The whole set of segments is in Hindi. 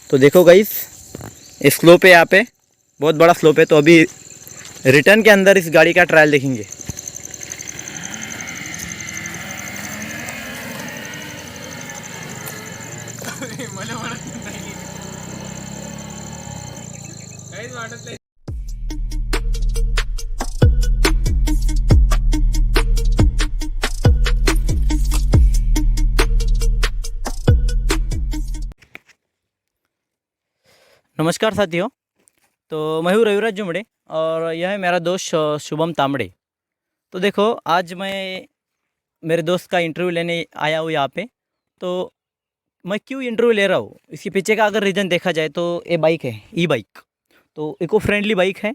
तो देखो गाइस, इस स्लोप है, यहाँ पे बहुत बड़ा स्लोप है। तो अभी रिटर्न के अंदर इस गाड़ी का ट्रायल देखेंगे। नमस्कार साथियों, तो मैं हूँ रविराज जुमड़े और यह है मेरा दोस्त शुभम तांबड़े। तो देखो, आज मैं मेरे दोस्त का इंटरव्यू लेने आया हूँ यहाँ पे। तो मैं क्यों इंटरव्यू ले रहा हूँ, इसके पीछे का अगर रीज़न देखा जाए तो ये बाइक है, ई बाइक। तो इको फ्रेंडली बाइक है,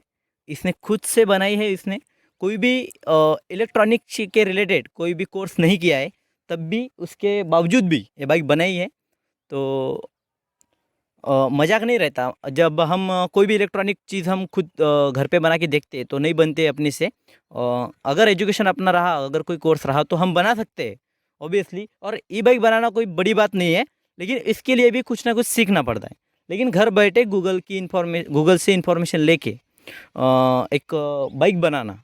इसने खुद से बनाई है। इसने कोई भी इलेक्ट्रॉनिक के रिलेटेड कोई भी कोर्स नहीं किया है, तब भी उसके बावजूद भी ये बाइक बनाई है। तो मजाक नहीं रहता। जब हम कोई भी इलेक्ट्रॉनिक चीज़ हम खुद घर पे बना के देखते हैं तो नहीं बनते अपने से। अगर एजुकेशन अपना रहा, अगर कोई कोर्स रहा तो हम बना सकते हैं ऑब्वियसली। और ई बाइक बनाना कोई बड़ी बात नहीं है, लेकिन इसके लिए भी कुछ ना कुछ सीखना पड़ता है। लेकिन घर बैठे गूगल से इंफॉर्मेशन लेके एक बाइक बनाना,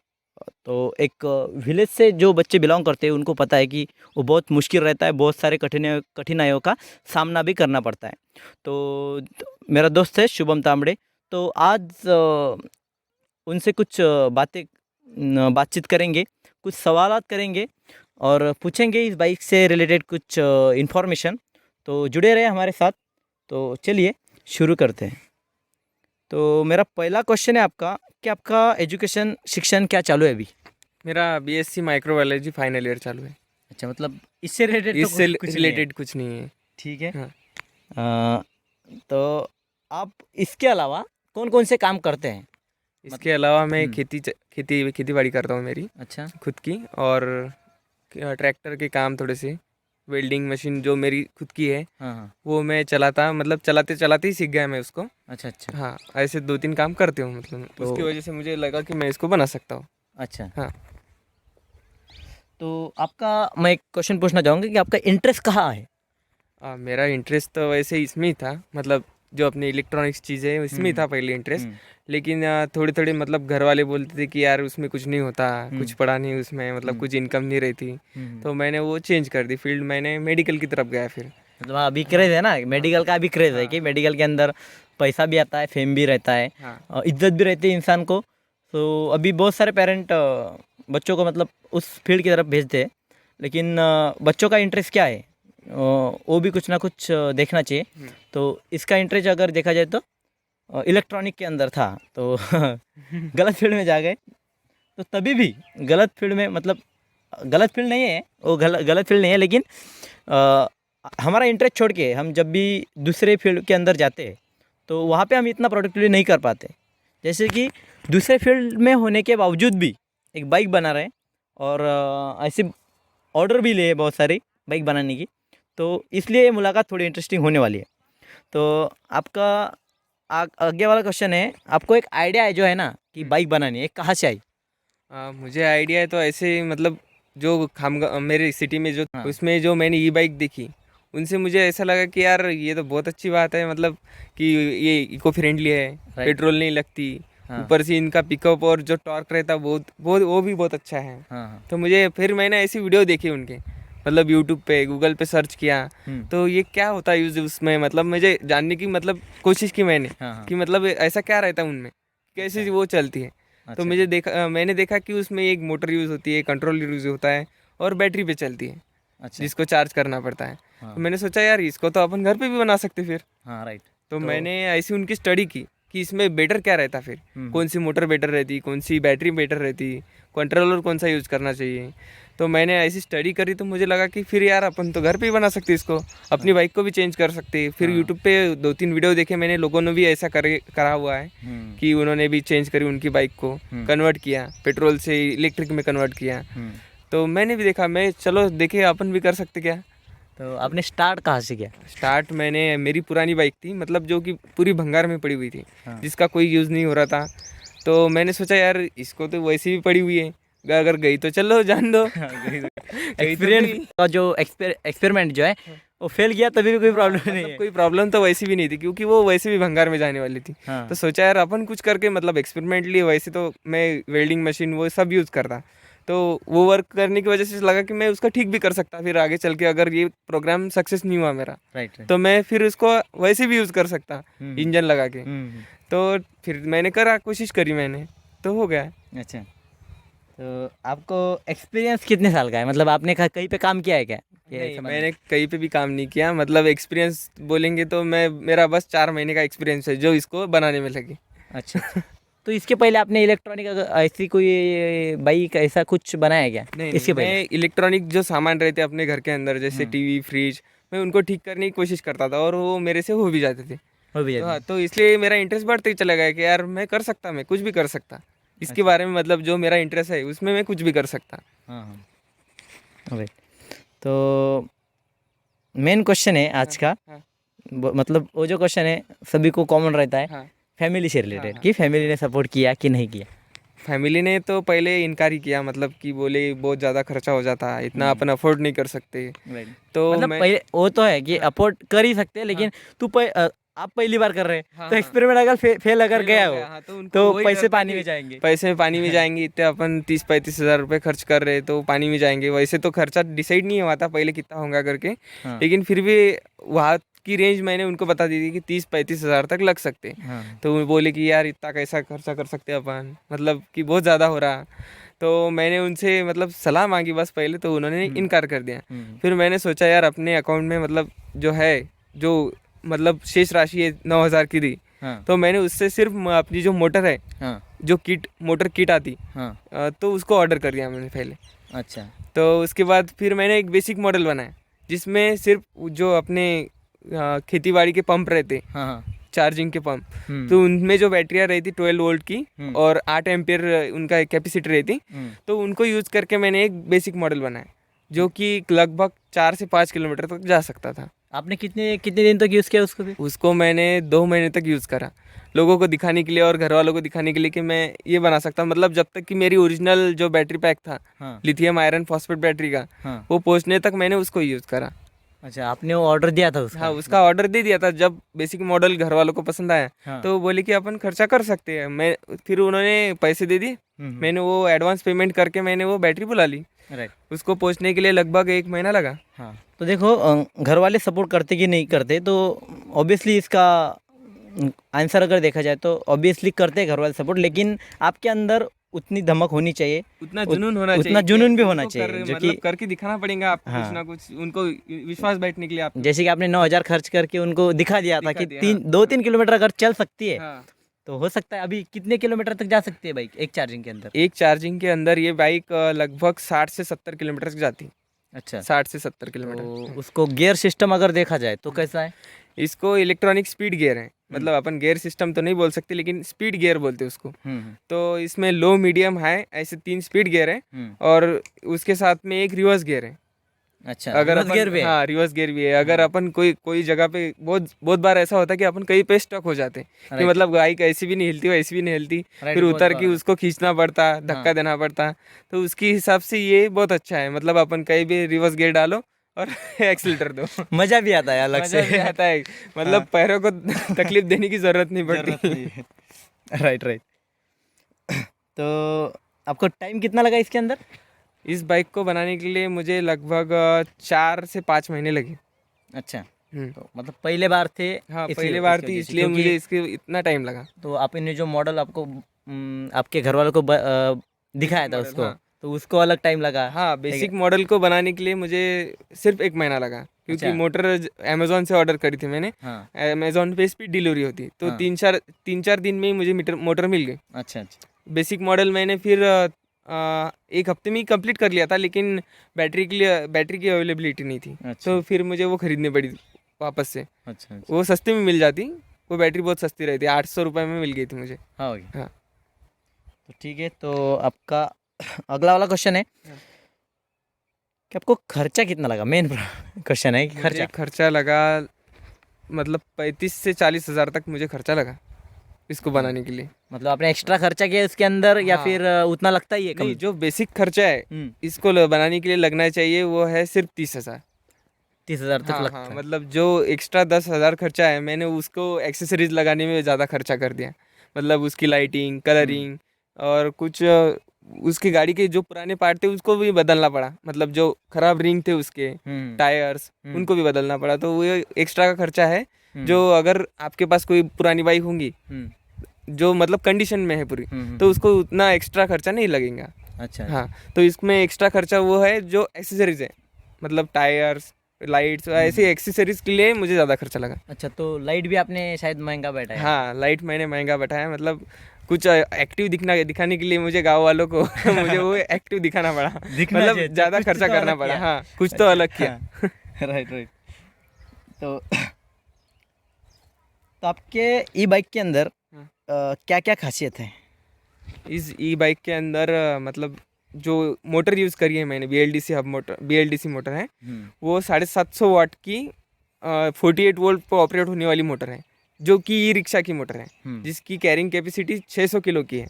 तो एक विलेज से जो बच्चे बिलोंग करते हैं उनको पता है कि वो बहुत मुश्किल रहता है, बहुत सारे कठिनाइयों का सामना भी करना पड़ता है। तो मेरा दोस्त है शुभम तांबड़े। तो आज उनसे कुछ बातचीत करेंगे, कुछ सवालात करेंगे और पूछेंगे इस बाइक से रिलेटेड कुछ इन्फॉर्मेशन। तो जुड़े रहे हमारे साथ। तो चलिए शुरू करते हैं। तो मेरा पहला क्वेश्चन है आपका कि आपका एजुकेशन शिक्षण क्या चालू है अभी? मेरा बीएससी माइक्रोबायोलॉजी फाइनल ईयर चालू है। अच्छा, मतलब इससे रिलेटेड तो इससे कुछ नहीं है। रिलेटेड कुछ नहीं है। ठीक है। हाँ। तो आप इसके अलावा कौन कौन से काम करते हैं? इसके अलावा मैं खेती बाड़ी करता हूँ मेरी अच्छा। खुद की, और ट्रैक्टर के काम थोड़े से, वेल्डिंग मशीन जो मेरी खुद की है हाँ हाँ। वो मैं चलाता, मतलब चलाते चलाते ही सीख गया मैं उसको। अच्छा अच्छा। हाँ, ऐसे 2-3 काम करते हूँ, मतलब तो उसकी वजह से मुझे लगा कि मैं इसको बना सकता हूँ। अच्छा। हाँ। तो आपका, मैं एक क्वेश्चन पूछना चाहूँगा कि आपका इंटरेस्ट कहाँ है? मेरा इंटरेस्ट तो वैसे इसमें ही था, मतलब जो अपनी इलेक्ट्रॉनिक्स चीज़ें हैं इसमें ही था पहले इंटरेस्ट। लेकिन थोड़ी थोड़ी मतलब घर वाले बोलते थे कि यार उसमें कुछ नहीं होता, कुछ पढ़ा नहीं उसमें, मतलब कुछ इनकम नहीं रहती। तो मैंने वो चेंज कर दी फील्ड, मैंने मेडिकल की तरफ गया फिर। मतलब अभी क्रेज है ना, मेडिकल का अभी क्रेज है कि मेडिकल के अंदर पैसा भी आता है, फेम भी रहता है, हाँ। इज्जत भी रहती है इंसान को। तो अभी बहुत सारे पेरेंट बच्चों को मतलब उस फील्ड की तरफ भेजते हैं। लेकिन बच्चों का इंटरेस्ट क्या है, वो भी कुछ ना कुछ देखना चाहिए। तो इसका इंटरेस्ट अगर देखा जाए तो इलेक्ट्रॉनिक के अंदर था, तो गलत फील्ड में जा गए। तो तभी भी गलत फील्ड में, मतलब गलत फील्ड नहीं है वो, गलत फील्ड नहीं है, लेकिन हमारा इंटरेस्ट छोड़ के हम जब भी दूसरे फील्ड के अंदर जाते हैं तो वहाँ पे हम इतना प्रोडक्टिवली नहीं कर पाते। जैसे कि दूसरे फील्ड में होने के बावजूद भी एक बाइक बना रहे हैं और ऐसे ऑर्डर भी लिए बहुत सारी बाइक बनाने की। तो इसलिए ये मुलाकात थोड़ी इंटरेस्टिंग होने वाली है। तो आपका आगे वाला क्वेश्चन है, आपको एक आइडिया है जो है ना कि बाइक बनानी है, कहाँ से आई? मुझे आइडिया है तो ऐसे, मतलब जो खामगा मेरे सिटी में जो हाँ। उसमें जो मैंने ई बाइक देखी, उनसे मुझे ऐसा लगा कि यार ये तो बहुत अच्छी बात है, मतलब कि ये इको फ्रेंडली है, पेट्रोल नहीं लगती, हाँ ऊपर से इनका पिकअप और जो टॉर्क रहता है बहुत बहुत वो भी बहुत अच्छा है। हाँ हाँ। तो मुझे फिर मैंने ऐसी वीडियो देखी उनके, मतलब यूट्यूब पे गूगल पे सर्च किया। तो ये क्या होता है यूज़ उसमें, मतलब मुझे जानने की मतलब कोशिश की मैंने, हाँ हाँ। कि मतलब ऐसा क्या रहता है उनमें, कैसे अच्छा। वो चलती है। तो अच्छा। मैंने देखा कि उसमें एक मोटर यूज़ होती है, कंट्रोल यूज़ होता है, और बैटरी पे चलती है अच्छा। जिसको चार्ज करना पड़ता है। हाँ तो मैंने सोचा यार इसको तो अपन घर पे भी बना सकते फिर। हाँ, राइट। तो मैंने ऐसी उनकी स्टडी की कि इसमें बेटर क्या रहता, फिर कौन सी मोटर बेटर रहती, कौन सी बैटरी बेटर रहती, कंट्रोलर कौन सा यूज़ करना चाहिए। तो मैंने ऐसी स्टडी करी तो मुझे लगा कि फिर यार अपन तो घर पे ही बना सकते इसको, अपनी बाइक को भी चेंज कर सकते। फिर यूट्यूब पे 2-3 वीडियो देखे मैंने, लोगों ने भी ऐसा करा हुआ है कि उन्होंने भी चेंज करी उनकी बाइक को, कन्वर्ट किया, पेट्रोल से इलेक्ट्रिक में कन्वर्ट किया। तो मैंने भी देखा, मैं चलो देखे अपन भी कर सकते क्या। तो आपने स्टार्ट कहाँ से किया? स्टार्ट मैंने, मेरी पुरानी बाइक थी, मतलब जो कि पूरी भंगार में पड़ी हुई थी, जिसका कोई यूज़ नहीं हो रहा था। तो मैंने सोचा यार इसको तो वैसे भी पड़ी हुई है, अगर गई तो चलो जान दो। गई तो एक्सपीरियंस गई। का जो एक्सपेरिमेंट जो है वो फेल गया तभी भी कोई प्रॉब्लम नहीं मतलब है। कोई प्रॉब्लम तो वैसी भी नहीं थी, क्योंकि वो वैसे भी भंगार में जाने वाली थी। हाँ तो सोचा यार अपन कुछ करके, मतलब एक्सपेरिमेंटली, वैसे तो मैं वेल्डिंग मशीन वो सब यूज़ करता, तो वो वर्क करने की वजह से लगा कि मैं उसका ठीक भी कर सकता फिर आगे चल के, अगर ये प्रोग्राम सक्सेस नहीं हुआ मेरा राइट राइट। तो मैं फिर उसको वैसे भी यूज़ कर सकता इंजन लगा के। तो फिर मैंने करा, कोशिश करी मैंने, तो हो गया। अच्छा, तो आपको एक्सपीरियंस कितने साल का है, मतलब आपने कहीं पे काम किया है क्या? ये नहीं, समझ मैंने कहीं पे भी काम नहीं किया, मतलब एक्सपीरियंस बोलेंगे तो मेरा बस 4 महीने का एक्सपीरियंस है जो इसको बनाने में लगी। अच्छा अच्छा। तो इसके पहले आपने इलेक्ट्रॉनिक ऐसी कोई बाइक ऐसा कुछ बनाया है क्या? नहीं इसके नहीं, पहले? मैं इलेक्ट्रॉनिक जो सामान रहते अपने घर के अंदर, जैसे हम्म। टीवी फ्रिज, मैं उनको ठीक करने की कोशिश करता था और वो मेरे से हो भी जाते थे। हो भी तो जाती हाँ, है। तो इसलिए मेरा इंटरेस्ट बढ़ते ही चला गया कि यार मैं कर सकता, मैं कुछ भी कर सकता इसके अच्छा। बारे में, मतलब जो मेरा इंटरेस्ट है उसमें मैं कुछ भी कर सकता। हाँ हाँ राइट। तो मेन क्वेश्चन है आज हाँ का, हाँ मतलब वो जो क्वेश्चन है सभी को कॉमन रहता है, हाँ फैमिली से हाँ रिलेटेड, हाँ कि फैमिली हाँ। ने सपोर्ट किया कि नहीं किया? फैमिली ने तो पहले इनकार ही किया, मतलब कि बोले बहुत ज़्यादा खर्चा हो जाता, इतना अपन अफोर्ड नहीं कर सकते। राइट। तो मतलब मैं, पहले वो तो है कि हाँ अफोर्ड कर ही सकते हैं, हाँ लेकिन आप पहली बार कर रहे हैं, हाँ तो हाँ, एक्सपेरिमेंट अगर फेल अगर फेल हो गया गया, हो हाँ, तो उनको तो वही डर पैसे था पानी कि में जाएंगे। पैसे में पानी में जाएंगे, इतने अपन 30-35 हज़ार रुपये खर्च कर रहे तो पानी में जाएंगे। वैसे तो खर्चा डिसाइड नहीं हुआ था पहले कितना होगा करके, हाँ लेकिन फिर भी वहाँ की रेंज मैंने उनको बता दी थी कि 30-35 हज़ार तक लग सकते। हाँ। तो वो बोले कि यार इतना कैसा खर्चा कर सकते अपन, मतलब कि बहुत ज़्यादा हो रहा। तो मैंने उनसे मतलब सलाह मांगी बस पहले, तो उन्होंने इनकार कर दिया। फिर मैंने सोचा यार अपने अकाउंट में मतलब जो है, जो मतलब शेष राशि है 9,000 की दी, हाँ तो मैंने उससे सिर्फ अपनी जो मोटर है, हाँ जो मोटर किट आती, हाँ। तो उसको ऑर्डर कर दिया मैंने पहले। अच्छा। तो उसके बाद फिर मैंने एक बेसिक मॉडल बनाया जिसमें सिर्फ जो अपने खेती बाड़ी के पंप रहते, हाँ हाँ। चार्जिंग के पंप, तो उनमें जो बैटरियाँ रहती 12 वोल्ट की हम्म। और 8 एम्पियर उनका कैपेसिटी रहती, तो उनको यूज़ करके मैंने एक बेसिक मॉडल बनाया जो कि लगभग 4 से 5 किलोमीटर तक जा सकता था। आपने कितने कितने दिन तक यूज़ किया उसको फिर? उसको मैंने 2 महीने तक यूज़ करा, लोगों को दिखाने के लिए और घर वालों को दिखाने के लिए कि मैं ये बना सकता हूँ। मतलब जब तक कि मेरी ओरिजिनल जो बैटरी पैक था, हाँ लिथियम आयरन फॉस्फेट बैटरी का, हाँ। वो पहुँचने तक मैंने उसको यूज़ करा। अच्छा, आपने वो ऑर्डर दिया था उसका? हाँ, उसका ऑर्डर दे दिया था। जब बेसिक मॉडल घर वालों को पसंद आया, हाँ। तो वो बोले कि अपन खर्चा कर सकते हैं। मैं फिर उन्होंने पैसे दे दिए, मैंने वो एडवांस पेमेंट करके मैंने वो बैटरी बुला ली। राइट। उसको पहुँचने के लिए लगभग 1 महीना लगा। हाँ, तो देखो घर वाले सपोर्ट करते कि नहीं करते, तो ऑब्वियसली इसका आंसर अगर देखा जाए तो ऑब्वियसली करते हैं घर वाले सपोर्ट, लेकिन आपके अंदर उतनी धमक होनी चाहिए, उतना जुनून होना चाहिए, उतना कि जुनून भी उनको होना चाहिए, जो मतलब कि करके दिखाना पड़ेगा आपको, हाँ। कुछ ना कुछ उनको विश्वास बैठने के लिए आप। जैसे कि आपने 9,000 खर्च करके उनको दिखा दिया था दिखा कि दिया, हाँ। 2-3 किलोमीटर अगर चल सकती है, हाँ, तो हो सकता है अभी कितने किलोमीटर तक जा सकती है बाइक एक चार्जिंग के अंदर? एक चार्जिंग के अंदर ये बाइक लगभग 60 से 70 किलोमीटर तक जाती। अच्छा। 60 से 70 किलोमीटर। तो उसको गियर सिस्टम अगर देखा जाए तो कैसा है? इसको इलेक्ट्रॉनिक स्पीड गियर है, मतलब अपन गियर सिस्टम तो नहीं बोल सकते, लेकिन स्पीड गियर बोलते हैं उसको। तो इसमें लो मीडियम हाई ऐसे 3 स्पीड गियर है, और उसके साथ में एक रिवर्स गियर है। अच्छा, अगर रिवर्स अपन, गियर भी है? हाँ, रिवर्स गियर भी है। अगर अपन कोई कोई जगह पे, बहुत बहुत बार ऐसा होता है कि अपन कहीं पे स्टक हो जाते हैं कि Right. मतलब बाइक ऐसी भी नहीं हिलती, वैसी भी नहीं हिलती, Right, फिर बहुत उतर बार के है। उसको खींचना पड़ता, धक्का हाँ। देना पड़ता। तो उसके हिसाब से ये बहुत अच्छा है, मतलब अपन कहीं भी रिवर्स गियर डालो और एक्सीलरेटर दो, मजा भी आता है अलग मजा से। भी आता है, मतलब पैरों को तकलीफ देने की जरूरत नहीं जरूरत पड़ती। नहीं है। Right right. तो आपको टाइम कितना लगा इसके अंदर? इस बाइक को बनाने के लिए मुझे लगभग 4 से 5 महीने लगे। अच्छा, हम्म। तो मतलब पहले बार थे हाँ, इसलिए पहले बार इसकी थी वजह से, इसलिए क्योंकि मुझे इसके इतना टाइम लगा। तो आपने जो मॉडल आपको आपके घर वालों को दिखाया था मॉडल, उसको, हाँ। तो उसको अलग टाइम लगा? हाँ, बेसिक मॉडल को बनाने के लिए मुझे सिर्फ 1 महीना लगा, क्योंकि अच्छा। मोटर अमेज़ोन से ऑर्डर करी थी मैंने। हाँ अमेज़ोन पे स्पीड डिलीवरी होती, तो हाँ। 3-4 दिन में ही मुझे मोटर मिल गई। अच्छा अच्छा। बेसिक मॉडल मैंने फिर 1 हफ्ते में ही कंप्लीट कर लिया था, लेकिन बैटरी की अवेलेबिलिटी नहीं थी, अच्छा तो फिर मुझे वो ख़रीदनी पड़ी वापस से। अच्छा अच्छा। वो सस्ते में मिल जाती, वो बैटरी बहुत सस्ती रहती, 800 रुपये में मिल गई थी मुझे। हाँ हो गया। हाँ। तो ठीक है, तो आपका अगला वाला क्वेश्चन है हाँ। कि आपको खर्चा कितना लगा? मेन क्वेश्चन है कि मुझे खर्चा खर्चा लगा मतलब 35 से 40 हज़ार तक मुझे खर्चा लगा इसको बनाने के लिए। मतलब आपने एक्स्ट्रा खर्चा किया इसके अंदर, या हाँ। फिर उतना लगता ही है कम? नहीं, जो बेसिक खर्चा है हम्म। इसको बनाने के लिए लगना चाहिए वो है सिर्फ 30 हज़ार। 30,000 तक हाँ लगता हाँ, है। मतलब जो एक्स्ट्रा 10,000 खर्चा है मैंने उसको एक्सेसरीज लगाने में ज़्यादा खर्चा कर दिया। मतलब उसकी लाइटिंग, कलरिंग और कुछ उसकी गाड़ी के जो पुराने पार्ट थे उसको भी बदलना पड़ा। मतलब जो खराब रिंग थे उसके, टायर्स, उनको भी बदलना पड़ा। तो वो एक्स्ट्रा का खर्चा है जो अगर आपके पास कोई पुरानी बाइक होंगी जो मतलब कंडीशन में है पूरी, तो उसको उतना एक्स्ट्रा खर्चा नहीं लगेगा। अच्छा हाँ, तो इसमें एक्स्ट्रा खर्चा वो है जो एक्सेसरीज है, मतलब टायर्स, लाइट्स, ऐसी एक्सेसरीज के लिए मुझे ज़्यादा खर्चा लगा। अच्छा, तो लाइट भी आपने शायद महंगा बैठा है। हाँ, लाइट मैंने महंगा बैठाया। मतलब कुछ एक्टिव दिखाने के लिए मुझे गांव वालों को मुझे वो एक्टिव दिखाना पड़ा। दिखना मतलब चाहिए, ज़्यादा कुछ खर्चा तो करना अलग पड़ा। किया। हाँ, कुछ तो अच्छा, अलग किया। हाँ। Right right. तो आपके ई बाइक के अंदर हाँ। क्या क्या खासियत है? इस ई बाइक के अंदर मतलब जो मोटर यूज़ करी है मैंने, BLDC hub motor, BLDC motor है। वो 750 वाट की 48 वोल्ट पर ऑपरेट होने वाली मोटर है, जो कि ई रिक्शा की मोटर है, जिसकी कैरिंग कैपेसिटी 600 किलो की है।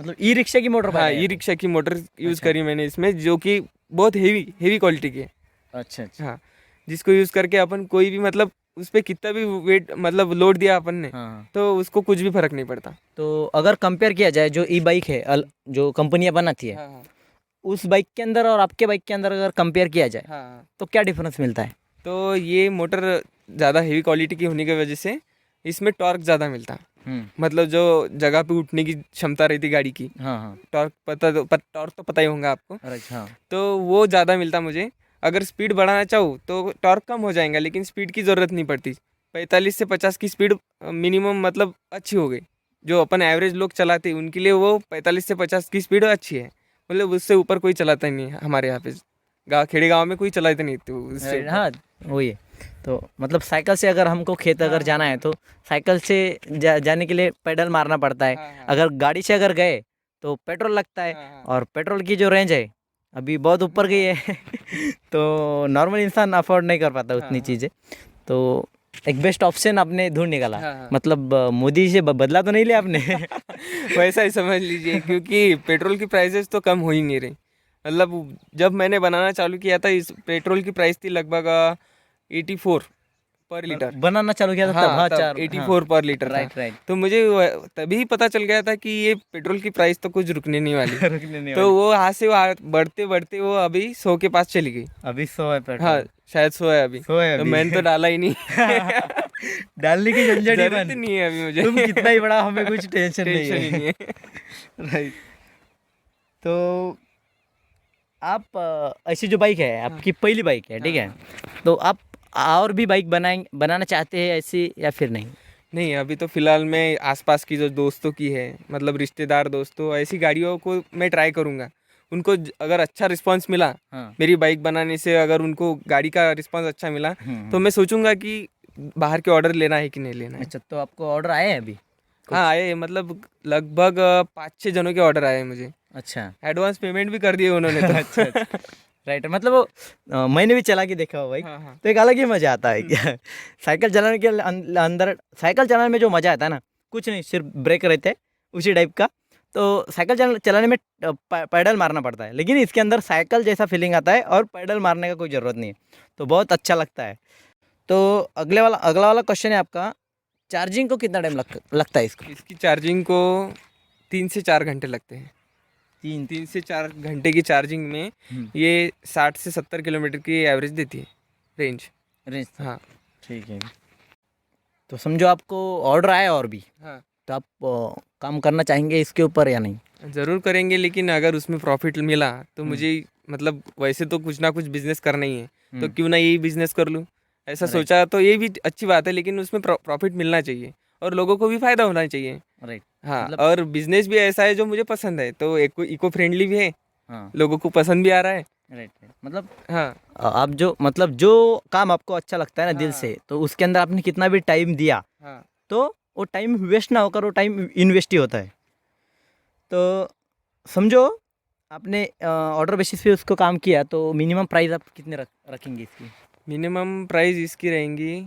मतलब ई रिक्शा की मोटर हाँ, बैठा है ई यहाँ पे? रिक्शा की मोटर यूज़ अच्छा करी मैंने इसमें, जो कि बहुत हेवी क्वालिटी की है। अच्छा अच्छा। हाँ, जिसको यूज़ करके अपन कोई भी मतलब उस पर कितना भी वेट मतलब लोड दिया अपन ने, हाँ हाँ। तो उसको कुछ भी फर्क नहीं पड़ता। तो अगर कंपेयर किया जाए जो ई बाइक है जो कंपनियां बनाती है, हाँ हाँ उस बाइक के अंदर और आपके बाइक के अंदर अगर कंपेयर किया जाए हाँ हाँ। तो क्या डिफरेंस मिलता है? तो ये मोटर ज़्यादा हेवी क्वालिटी की होने की वजह से इसमें टॉर्क ज़्यादा मिलता है। मतलब जो जगह पे उठने की क्षमता रहती गाड़ी की, हाँ हाँ। टॉर्क तो पता ही होगा आपको। अरे हाँ। तो वो ज़्यादा मिलता मुझे। अगर स्पीड बढ़ाना चाहूँ तो टॉर्क कम हो जाएगा, लेकिन स्पीड की ज़रूरत नहीं पड़ती। 45 से 50 की स्पीड मिनिमम मतलब अच्छी हो गई। जो अपन एवरेज लोग चलाते हैं उनके लिए वो 45 से 50 की स्पीड अच्छी है। मतलब उससे ऊपर कोई चलाता ही नहीं है हमारे यहाँ पे। खेड़े गाँव में कोई चलाते नहीं तो उससे ऊपर। हाँ, वही है। तो मतलब साइकिल से अगर हमको खेत अगर हाँ, जाना है तो साइकिल से जाने के लिए पेडल मारना पड़ता है। हाँ, हाँ, अगर गाड़ी से अगर गए तो पेट्रोल लगता है, हाँ, हाँ, और पेट्रोल की जो रेंज है अभी बहुत ऊपर गई है। तो नॉर्मल इंसान अफोर्ड नहीं कर पाता हाँ, उतनी हाँ, चीज़ें। तो एक बेस्ट ऑप्शन आपने ढूंढ निकाला। हाँ, हाँ। मतलब मोदी से बदला तो नहीं लिया आपने? वैसा ही समझ लीजिए, क्योंकि पेट्रोल की प्राइसेस तो कम हो ही नहीं रही। मतलब जब मैंने बनाना चालू किया था इस पेट्रोल की प्राइस थी लगभग 84 पर लीटर। बनाना चालू किया था तब? हाँ, हाँ, तब 4, हाँ। 84 पर लीटर था। Right right. तो मुझे तभी पता चल गया था कि ये पेट्रोल की प्राइस तो कुछ रुकने नहीं वाली। रुकने नहीं तो वाली। वो यहाँ से वहाँ बढ़ते बढ़ते वो अभी 100 के पास चली गई। अभी 100 है हाँ, पेट्रोल। शायद 100 है अभी। 100 है तो अभी। मैंने तो डाला ही नहीं। डालने की झंझट ही जरूरत ही बंद। नहीं है अभी मुझे। तुम कितना ही बड़ा, हमें कुछ टेंशन नहीं टेंशन ही है। नहीं है। राइट। तो आप ऐसी जो बाइक है आपकी पहली बाइक है, ठीक है? तो आप और भी बाइक बनाना चाहते हैं ऐसी या फिर नहीं? नहीं, अभी तो फिलहाल मैं आसपास की जो दोस्तों की है, मतलब रिश्तेदार दोस्तों, ऐसी गाड़ियों को मैं ट्राई करूँगा। उनको अगर अच्छा रिस्पांस मिला हाँ। मेरी बाइक बनाने से, अगर उनको गाड़ी का रिस्पांस अच्छा मिला, तो मैं सोचूंगा कि बाहर के ऑर्डर लेना है कि नहीं लेना है। अच्छा, तो आपको ऑर्डर आए हैं अभी? हाँ, आए, मतलब लगभग 5-6 जनों के ऑर्डर आए हैं मुझे। अच्छा। एडवांस पेमेंट भी कर दिए उन्होंने तो। अच्छा अच्छा। राइट, मतलब वो मैंने भी चला के देखा हुआ बाइक। हाँ हाँ तो एक अलग ही मज़ा आता है क्या? साइकिल चलाने के अंदर, साइकिल चलाने में जो मज़ा आता है ना, कुछ नहीं, सिर्फ ब्रेक रहते हैं उसी टाइप का। तो साइकिल चलाने में पैडल मारना पड़ता है, लेकिन इसके अंदर साइकिल जैसा फीलिंग आता है और पैडल मारने का कोई ज़रूरत नहीं है। तो बहुत अच्छा लगता है। तो अगला वाला क्वेश्चन है आपका, चार्जिंग को कितना टाइम लगता है इसको? इसकी चार्जिंग को 3 से 4 घंटे लगते हैं। 3 से 4 घंटे की चार्जिंग में ये 60 से 70 किलोमीटर की एवरेज देती है रेंज। रेंज? हाँ ठीक है। तो समझो आपको ऑर्डर आया और भी, हाँ, तो आप काम करना चाहेंगे इसके ऊपर या नहीं? ज़रूर करेंगे, लेकिन अगर उसमें प्रॉफिट मिला तो मुझे, मतलब वैसे तो कुछ ना कुछ बिजनेस करना ही है, तो क्यों ना यही बिजनेस कर लूँ, ऐसा Right. सोचा। तो ये भी अच्छी बात है, लेकिन उसमें प्रॉफिट मिलना चाहिए और लोगों को भी फ़ायदा होना चाहिए। राइट। हाँ, मतलब और बिजनेस भी ऐसा है जो मुझे पसंद है, तो इको फ्रेंडली भी है, हाँ। लोगों को पसंद भी आ रहा है। Right right. मतलब हाँ आप जो, मतलब जो काम आपको अच्छा लगता है ना दिल हाँ से, तो उसके अंदर आपने कितना भी टाइम दिया हाँ तो वो टाइम वेस्ट ना होकर वो टाइम इन्वेस्ट ही होता है। तो समझो आपने ऑर्डर बेसिस पे उसको काम किया, तो मिनिमम प्राइस आप कितने रखेंगे इसकी? मिनिमम प्राइस इसकी रहेंगी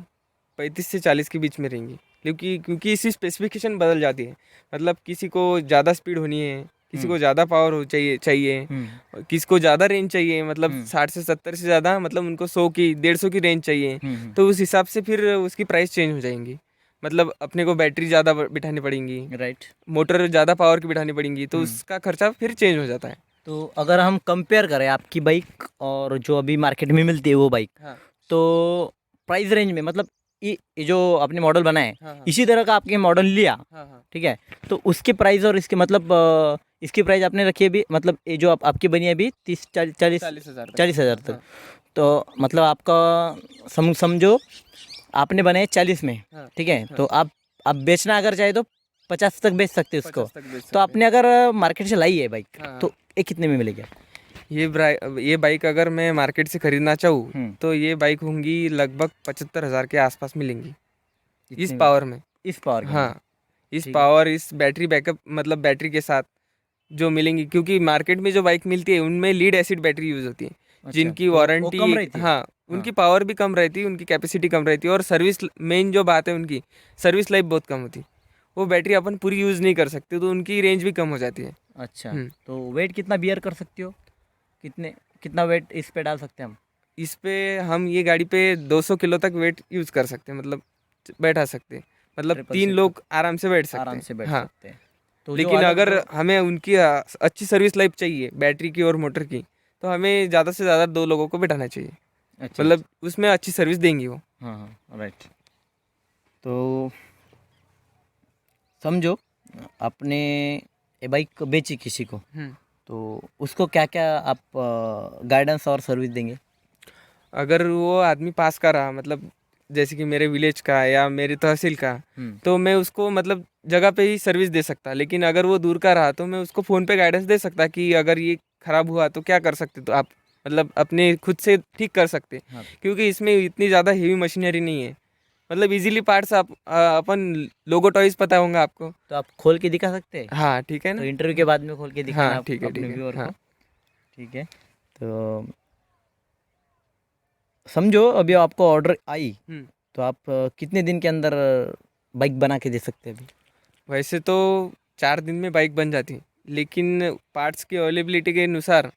35 से 40 के बीच में रहेंगी, क्योंकि इसकी स्पेसिफिकेशन बदल जाती है। मतलब किसी को ज़्यादा स्पीड होनी है, किसी को ज़्यादा पावर हो चाहिए किसी को ज़्यादा रेंज चाहिए, मतलब 60 से 70 से ज़्यादा, मतलब उनको 100 की 150 की रेंज चाहिए, तो उस हिसाब से फिर उसकी प्राइस चेंज हो जाएंगी। मतलब अपने को बैटरी ज़्यादा बिठानी पड़ेंगी, राइट। मोटर ज़्यादा पावर की बिठानी पड़ेंगी, तो उसका खर्चा फिर चेंज हो जाता है। तो अगर हम कंपेयर करें आपकी बाइक और जो अभी मार्केट में मिलती है वो बाइक, हाँ तो प्राइस रेंज में मतलब ये जो आपने मॉडल बनाए हाँ हाँ इसी तरह का आपने मॉडल लिया, हाँ हाँ ठीक है, तो उसके प्राइस और इसके मतलब इसकी प्राइस आपने रखी है अभी, मतलब ये जो आपकी बनी है अभी 30-40 40,000 40,000 तक। हाँ तो मतलब आपका समझो आपने बनाए 40 में, हाँ ठीक है, हाँ। तो आप बेचना अगर चाहे तो 50 तक बेच सकते हो उसको। 50 तक बेच सकते तो हैं। आपने अगर मार्केट से लाई है बाइक, हाँ। तो ये कितने में मिलेगी? ये बाइक अगर मैं मार्केट से खरीदना चाहूँ हम्म। तो ये बाइक होंगी लगभग 75,000 के आसपास मिलेंगी इस इतने में? पावर में। इस पावर के हाँ, इस ठीक है। पावर, इस बैटरी बैकअप, मतलब बैटरी के साथ जो मिलेंगी, क्योंकि मार्केट में जो बाइक मिलती है उनमें लीड एसिड बैटरी यूज़ होती है, अच्छा, जिनकी तो वो वारंटी कम रहती है। हाँ, उनकी पावर भी कम रहती है, उनकी कैपेसिटी कम रहती है, और सर्विस, मेन जो बात है उनकी सर्विस लाइफ बहुत कम होती है। वो बैटरी अपन पूरी यूज़ नहीं कर सकते, तो उनकी रेंज भी कम हो जाती है। अच्छा, हम्म। तो वेट कितना बियर कर सकते हो? कितना वेट इस पे डाल सकते हैं हम? इस पे हम ये गाड़ी पे 200 किलो तक वेट यूज़ कर सकते हैं, मतलब बैठा सकते हैं, मतलब 3 तीन सीट लोग आराम से बैठ सकते आराम हैं। से बैठ हाँ, सकते हैं। तो जो लेकिन अलग अगर जो हमें उनकी अच्छी सर्विस लाइफ चाहिए बैटरी की और मोटर की, तो हमें ज़्यादा से ज़्यादा 2 लोगों को बैठाना चाहिए, अच्छा, मतलब उसमें अच्छी सर्विस देंगी वो। हाँ हाँ, राइट। तो समझो आपने ये बाइक बेची किसी को, हम्म। तो उसको क्या क्या आप गाइडेंस और सर्विस देंगे? अगर वो आदमी पास का रहा, मतलब जैसे कि मेरे विलेज का या मेरी तहसील का, हम्म। तो मैं उसको मतलब जगह पे ही सर्विस दे सकता, लेकिन अगर वो दूर का रहा तो मैं उसको फ़ोन पे गाइडेंस दे सकता कि अगर ये ख़राब हुआ तो क्या कर सकते, तो आप मतलब अपने खुद से ठीक कर सकते, हाँ, क्योंकि इसमें इतनी ज़्यादा हेवी मशीनरी नहीं है, मतलब इजीली पार्ट्स आप अपन लोगो टॉयज पता होगा आपको। तो आप खोल के दिखा सकते हैं? हाँ ठीक है तो ना। इंटरव्यू के बाद में खोल के दिखाना हाँ ठीक है, अपने ठीक है। व्यूअर हाँ को, ठीक है। तो समझो अभी आपको ऑर्डर आई, हम्म। तो आप कितने दिन के अंदर बाइक बना के दे सकते हैं अभी? वैसे तो 4 दिन में बाइक बन जाती है, लेकिन पार्ट्स की अवेलेबिलिटी के अनुसार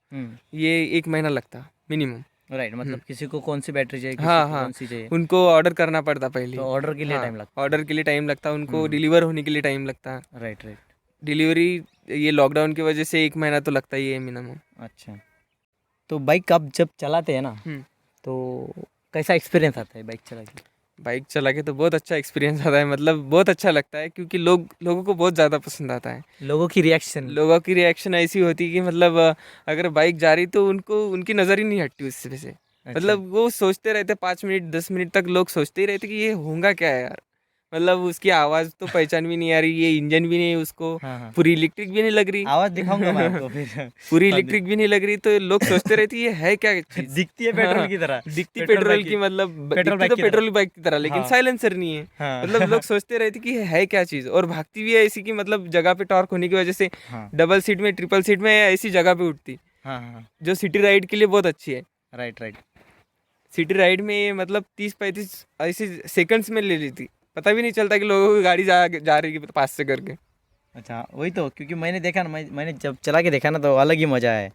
ये 1 महीना लगता मिनिमम। राइट, मतलब किसी को कौन सी बैटरी चाहिए, किसी हाँ को हाँ, कौन सी चाहिए, उनको ऑर्डर करना पड़ता पहले। तो ऑर्डर के लिए हाँ, टाइम लगता है। ऑर्डर के लिए टाइम लगता, उनको हम्म। डिलीवर होने के लिए टाइम लगता। Right right. डिलीवरी ये लॉकडाउन की वजह से 1 महीना तो लगता ही है मिनिमम। अच्छा, तो बाइक आप जब चलाते हैं ना, हम्म। तो कैसा एक्सपीरियंस आता है बाइक चला के? बाइक चला के तो बहुत अच्छा एक्सपीरियंस आता है, मतलब बहुत अच्छा लगता है, क्योंकि लोगों को बहुत ज़्यादा पसंद आता है। लोगों की रिएक्शन? लोगों की रिएक्शन ऐसी होती है कि मतलब अगर बाइक जा रही तो उनको उनकी नज़र ही नहीं हटती उससे से, अच्छा। मतलब वो सोचते रहते 5 मिनट 10 मिनट तक, लोग सोचते ही रहते कि ये होगा क्या है यार, मतलब उसकी आवाज़ तो पहचान भी नहीं आ रही, ये इंजन भी नहीं है उसको, हाँ हाँ, पूरी इलेक्ट्रिक भी नहीं लग रही। आवाज़ दिखाऊंगा मैं आपको फिर। पूरी हाँ, इलेक्ट्रिक भी नहीं लग रही, तो लोग सोचते रहते ये है क्या चीज़। दिखती है पेट्रोल की तरह। दिखती पेट्रोल पेट्रोल बाइक की, की, मतलब पेट्रोल दिखती बाइक तो की तरह। पेट्रोल बाइक की तरह, लेकिन हाँ साइलेंसर नहीं है। हाँ। मतलब लोग सोचते रहते कि ये है क्या चीज़, और भागती भी है ऐसी कि मतलब जगह पे टॉर्क होने की वजह से हाँ डबल सीट में, ट्रिपल सीट में ऐसी जगह पे उठती, हाँ हाँ, जो सिटी राइड के लिए बहुत अच्छी है। Right right. सिटी राइड में ये मतलब 30-35 ऐसे सेकंड्स में ले लेती, पता भी नहीं चलता कि लोगों की गाड़ी जा रही है पास से करके। अच्छा, वही तो, क्योंकि मैंने देखा ना, मैंने जब चला के देखा ना तो अलग ही मज़ा है।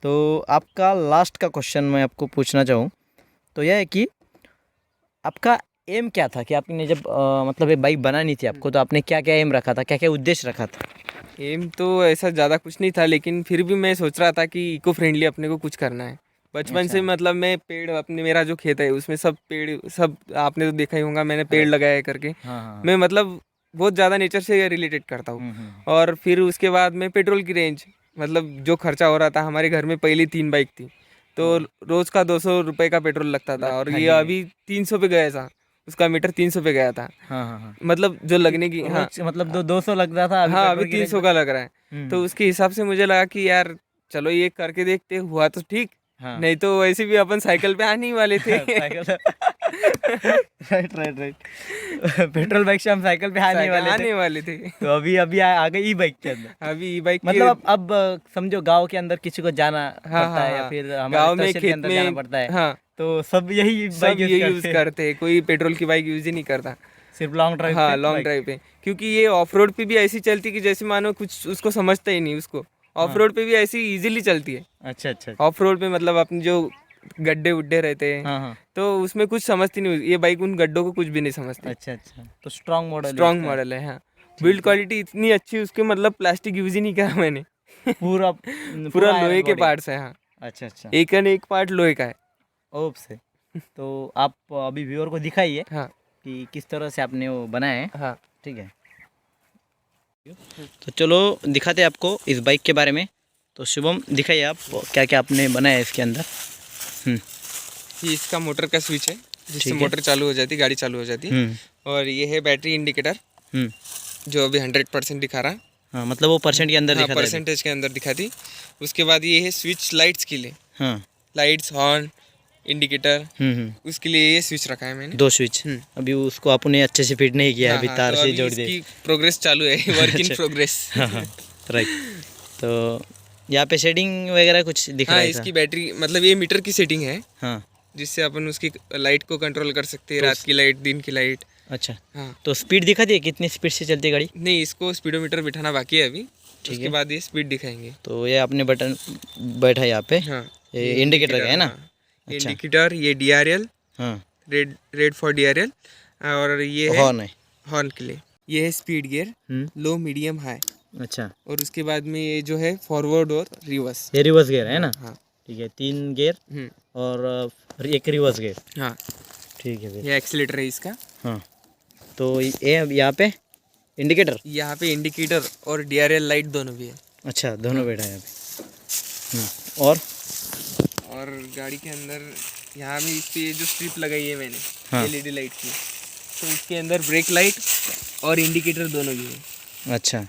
तो आपका लास्ट का क्वेश्चन मैं आपको पूछना चाहूँ, तो यह है कि आपका एम क्या था, कि आपने जब मतलब ये बाइक बनानी थी आपको, तो आपने क्या क्या एम रखा था, क्या क्या उद्देश्य रखा था? एम तो ऐसा ज़्यादा कुछ नहीं था, लेकिन फिर भी मैं सोच रहा था कि इको फ्रेंडली अपने को कुछ करना है बचपन से। अच्छा। मतलब मैं पेड़, अपने मेरा जो खेत है उसमें सब पेड़, सब आपने तो देखा ही होगा, मैंने पेड़ Right. लगाया है करके। हाँ हाँ मैं मतलब बहुत ज़्यादा नेचर से रिलेटेड करता हूँ। और फिर उसके बाद मैं पेट्रोल की रेंज, मतलब जो खर्चा हो रहा था, हमारे घर में पहले 3 बाइक थी, तो रोज़ का 200 रुपये का पेट्रोल लगता था, और लगता ये ही है। अभी 300 पे गया था, उसका मीटर 300 पे गया था। हाँ हाँ हाँ, मतलब जो लगने की, हाँ रोज मतलब 200 लग रहा था, अभी हाँ, अभी पेट्रोल की रेंज 300 का लग रहा है। तो हम्म, उसके हिसाब से मुझे लगा कि यार चलो ये करके देखते, हुआ तो ठीक, हाँ। नहीं तो वैसे भी अपन साइकिल पे आने ही वाले थे। Cycle right right right. Petrol bike से हम साइकिल पे आने वाले थे, आने वाले थे। तो अभी अभी आ गए ई बाइक के अंदर। अभी ई बाइक मतलब के, अब समझो गांव के अंदर किसी को जाना हाँ पड़ता हाँ है, या हाँ, फिर हमारे गांव में तहसील के खेत अंदर जाना में, पड़ता है, हाँ तो सब यही बाइक सब ये यूज़ करते हैं, करते हैं, कोई पेट्रोल की बाइक यूज़ ही नहीं करता। सिर्फ लॉन्ग ड्राइव हाँ, पे लॉन्ग बाइक। ड्राइव पे, क्योंकि ये ऑफ रोड पे भी ऐसी चलती कि जैसे मानो कुछ उसको समझता ही नहीं उसको, ऑफ रोड पे भी ऐसी इजीली चलती है। अच्छा अच्छा। ऑफ रोड पे मतलब अपने जो गड्ढे उड्ढे रहते हैं हाँ हाँ। तो उसमें कुछ समझती नहीं, ये बाइक उन गड्ढों को कुछ भी नहीं समझती। अच्छा अच्छा, तो स्ट्रॉन्ग मॉडल है स्ट्रॉन्ग इसका। मॉडल है। हाँ, बिल्ड क्वालिटी इतनी अच्छी उसके, मतलब प्लास्टिक यूज ही नहीं करा मैंने। पूरा पूरा लोहे के पार्ट्स है। हाँ, अच्छा अच्छा। एक एंड एक पार्ट लोहे का है। ओप से। तो आप अभी व्यूअर को दिखाइए हाँ कि किस तरह से आपने वो बनाया है। हाँ। ठीक है, तो चलो दिखाते हैं आपको इस बाइक के बारे में। तो शुभम दिखाइए आप क्या क्या आपने बनाया है इसके अंदर। ये इसका मोटर का स्विच है, जिससे ठीक है। मोटर चालू हो जाती, गाड़ी चालू हो जाती है। और ये है बैटरी इंडिकेटर, जो अभी 100% दिखा रहा। हाँ, मतलब वो परसेंट के अंदर हाँ, दिखा परसेंटेज के अंदर दिखाती। उसके बाद ये है स्विच लाइट्स के लिए। हाँ। लाइट्स, हॉर्न, इंडिकेटर, उसके लिए ये स्विच रखा है मैंने। 2 स्विच। अभी उसको आपने अच्छे से फिट नहीं किया है, अभी हाँ, तार तो से अभी जोड़ दे। इसकी प्रोग्रेस चालू है, वर्क इन अच्छा। प्रोग्रेस। हाँ, राइट। तो यहाँ पे सेटिंग वगैरह कुछ दिख रहा हाँ, है इसकी बैटरी मतलब ये मीटर की सेटिंग है, हाँ। जिससे अपन उसकी लाइट को कंट्रोल कर सकते हैं, रात की लाइट, दिन की लाइट। अच्छा, हाँ, तो स्पीड दिखा दिए कितनी स्पीड से चलती है गाड़ी? नहीं, इसको स्पीडोमीटर बिठाना बाकी है अभी, ठीक उसके है। बाद ये स्पीड दिखाएंगे। तो ये आपने बटन बैठा है यहाँ पे, हाँ, ये इंडिकेटर का है ना? हाँ, ये अच्छा। इंडिकेटर, ये DRL, हाँ, रेड फॉर DRL, और ये है हॉर्न है। हॉर्न के लिए। ये है स्पीड गियर, लो, मीडियम, हाई। अच्छा, और उसके बाद में ये जो है फॉरवर्ड और रिवर्स। ये रिवर्स गियर है ना? हाँ। ठीक है, 3 गियर और एक रिवर्स गियर। हाँ, ठीक है फिर। ये एक्सीलेटर है इसका। हाँ, तो ये यहाँ पे इंडिकेटर। यहाँ पे इंडिकेटर और DRL लाइट दोनों भी है। अच्छा, दोनों बैठा है यहाँ पे। और गाड़ी के अंदर यहाँ में इस पे जो स्ट्रिप लगाई है मैंने, हाँ। LED लाइट की, तो इसके अंदर ब्रेक लाइट और इंडिकेटर दोनों भी है। अच्छा,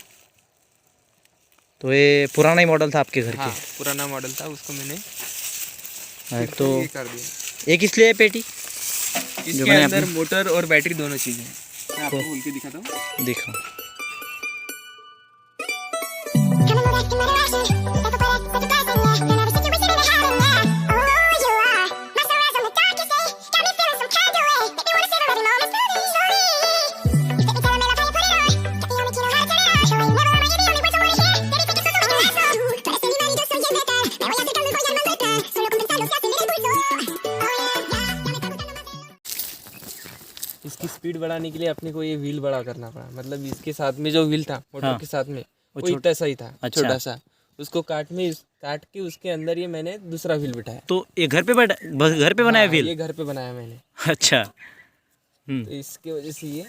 तो ये पुराना ही मॉडल था आपके घर हाँ, पुराना मॉडल था, उसको मैंने के? फिर तो ये कर दिया। ये किस लिए है पेटी? इसके अंदर मोटर और बैटरी दोनों चीज़ें हैं। मैं आपको खोल के दिखाता हूँ। दिखा। इसकी स्पीड बढ़ाने के लिए अपने को ये व्हील बड़ा करना पड़ा, मतलब इसके साथ में जो व्हील था मोटर हाँ। के साथ में, वो छोटा इतना सही था। अच्छा। छोटा सा, उसको काट के उसके अंदर ये मैंने दूसरा व्हील बिठाया। तो ये घर पे घर पे बनाया हाँ, व्हील? ये घर पे बनाया मैंने। अच्छा। तो इसके वजह से ये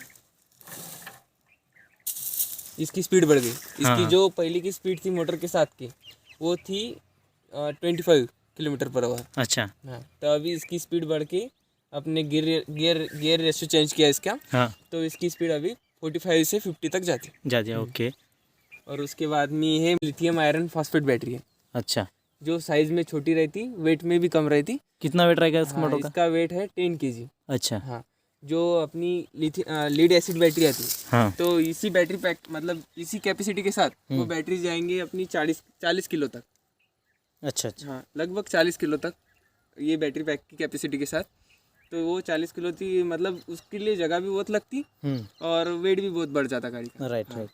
इसकी स्पीड बढ़ गई। इसकी जो पहले की स्पीड थी मोटर के साथ की, वो थी 25 किलोमीटर पर आवर। अच्छा। हाँ, तो अभी इसकी स्पीड बढ़ के अपने गियर रेशियो चेंज किया इसका। हाँ, तो इसकी स्पीड अभी 45 से 50 तक जाती। जा दिया। ओके। और उसके बाद में ये लिथियम आयरन फॉस्फेट बैटरी है, अच्छा, जो साइज में छोटी रहती, वेट में भी कम रहती। कितना वेट रहेगा इस मोटर का? इसका वेट है 10 kg। अच्छा। हाँ, जो अपनी लीड एसिड बैटरी आती है, हाँ। तो इसी बैटरी पैक मतलब इसी कैपेसिटी के साथ वो बैटरी जाएंगे अपनी 40 किलो तक। अच्छा अच्छा। हाँ, लगभग 40 किलो तक ये बैटरी पैक की कैपेसिटी के साथ। तो वो 40 किलो थी, मतलब उसके लिए जगह भी बहुत लगती और वेट भी बहुत बढ़ जाता गाड़ी का। Right right.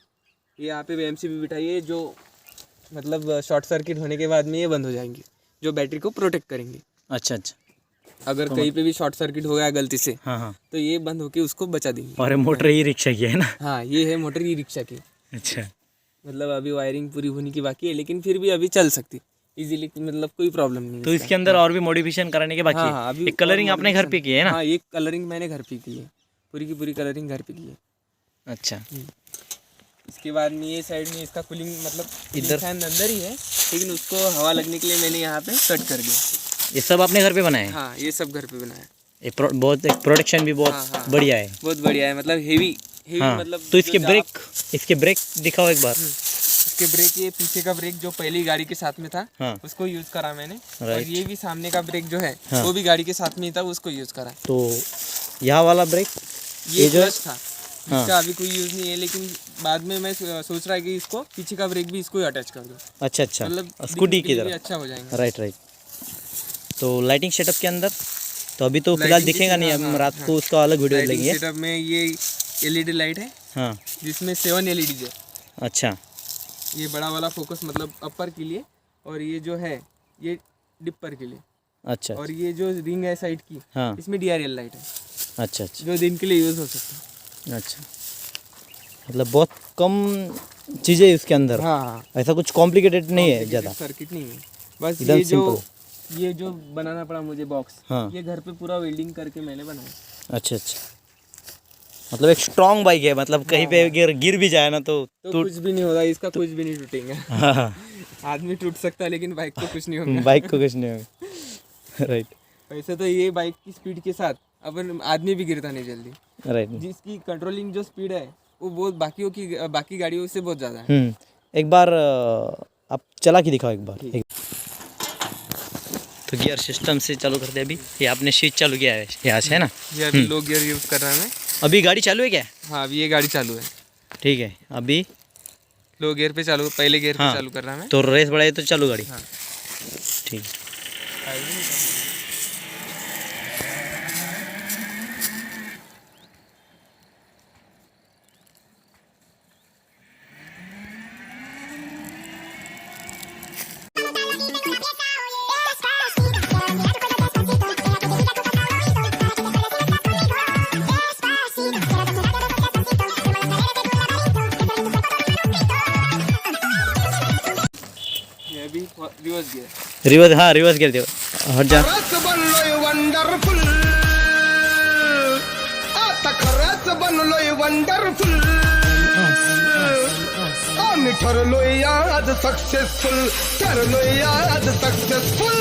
ये यहाँ पे MCB बिठाई है, जो मतलब शॉर्ट सर्किट होने के बाद में ये बंद हो जाएंगी, जो बैटरी को प्रोटेक्ट करेंगे। अच्छा अच्छा। अगर कहीं पे भी शॉर्ट सर्किट हो गया गलती से, हाँ हाँ। तो ये बंद होके उसको बचा देंगे। और ये मोटर ही रिक्शा की है ना? हाँ, ये है मोटर ई रिक्शा की। अच्छा। मतलब अभी वायरिंग पूरी होने की बाकी है, लेकिन फिर भी अभी चल सकती इजीली, मतलब कोई प्रॉब्लम नहीं। तो इसके अंदर और भी मॉडिफिकेशन कराने के बाकी हाँ, है? अभी एक कलरिंग आपने घर पे की है ना? हाँ, ये कलरिंग मैंने घर पे की है, पूरी की पूरी कलरिंग घर पे की है। अच्छा। इसके बाद में ये साइड में इसका कूलिंग मतलब इधर फैन अंदर ही है, लेकिन उसको हवा लगने के लिए मैंने यहाँ पे कट कर दिया। ये सब आपने घर पे बनाया है? हाँ, ये सब घर पे बनाया है। ये बहुत एक प्रोडक्शन भी बहुत हाँ, हाँ। बढ़िया है। बहुत बढ़िया है, मतलब हेवी हाँ। मतलब। तो इसके ब्रेक दिखाओ एक बार। इसके ब्रेक, ये पीछे का ब्रेक जो पहली गाड़ी के साथ में था, हाँ। उसको यूज करा मैंने। और राइट। ये भी सामने का ब्रेक जो है, हाँ। वो भी गाड़ी के साथ में ही था, उसको यूज करा। तो यहाँ वाला ब्रेक ये जो क्लच था, हाँ। इसका अभी कोई यूज नहीं है, लेकिन बाद में मैं सोच रहा है कि इसको पीछे का ब्रेक भी इसको अटैच कर दूं। अच्छा अच्छा, मतलब स्कूटी की दिखने के लिए तरह। अच्छा हो जाएगा। Right right. तो लाइटिंग सेटअप के अंदर तो अभी तो फिलहाल दिखेगा नहीं, हम रात को उसका अलग वीडियो लेंगे। सेटअप में ये LED लाइट है, हाँ। जिसमें 7 LEDs है। अच्छा। ये बड़ा वाला फोकस मतलब अपर के लिए, और ये जो है ये डिपर के लिए। अच्छा और ये जो रिंग है साइड की, हाँ इसमें DRL लाइट है अच्छा अच्छा जो दिन के लिए यूज़ हो सकता अच्छा, मतलब बहुत कम चीज़ें इसके अंदर। है। हाँ, ऐसा कुछ कॉम्प्लिकेटेड नहीं है ज़्यादा। सर्किट नहीं है, बस एकदम ये जो बनाना पड़ा मुझे बॉक्स, हाँ ये घर पे पूरा वेल्डिंग करके मैंने बनाया। अच्छा अच्छा, मतलब एक स्ट्रॉन्ग बाइक है, मतलब कहीं पे गिर भी जाए ना तो कुछ भी नहीं होगा इसका, कुछ भी नहीं टूटेगा। हाँ आदमी टूट सकता है लेकिन बाइक को कुछ नहीं होगा। बाइक को कुछ नहीं होगा। राइट वैसे तो ये बाइक की स्पीड के साथ अपन आदमी भी गिरता नहीं जल्दी, राइट। जिसकी कंट्रोलिंग जो स्पीड है वो बहुत बाकी गाड़ियों से बहुत ज़्यादा है। एक बार आप चला के दिखाओ एक बार। तो गियर सिस्टम से चालू करते हैं अभी। ये आपने स्विच चालू किया है यहाँ से, है ना? ये अभी लो गियर यूज़ कर रहा है मैं। अभी गाड़ी चालू है क्या? हाँ, अभी ये गाड़ी चालू है। ठीक है, अभी लो गियर पे चालू, पहले गियर पे हाँ। चालू कर रहा है मैं। तो रेस बढ़ाए तो चालू गाड़ी। हाँ। ठीक। ये अभी रिवर्स गियर। रिवर्स, हाँ रिवर्स गियर दे, हट जा। खरंच बनलोय वंडरफुल, आता खरंच बनलोय वंडरफुल, आम्ही ठरलोय आज सक्सेसफुल, ठरलोय आज सक्सेसफुल।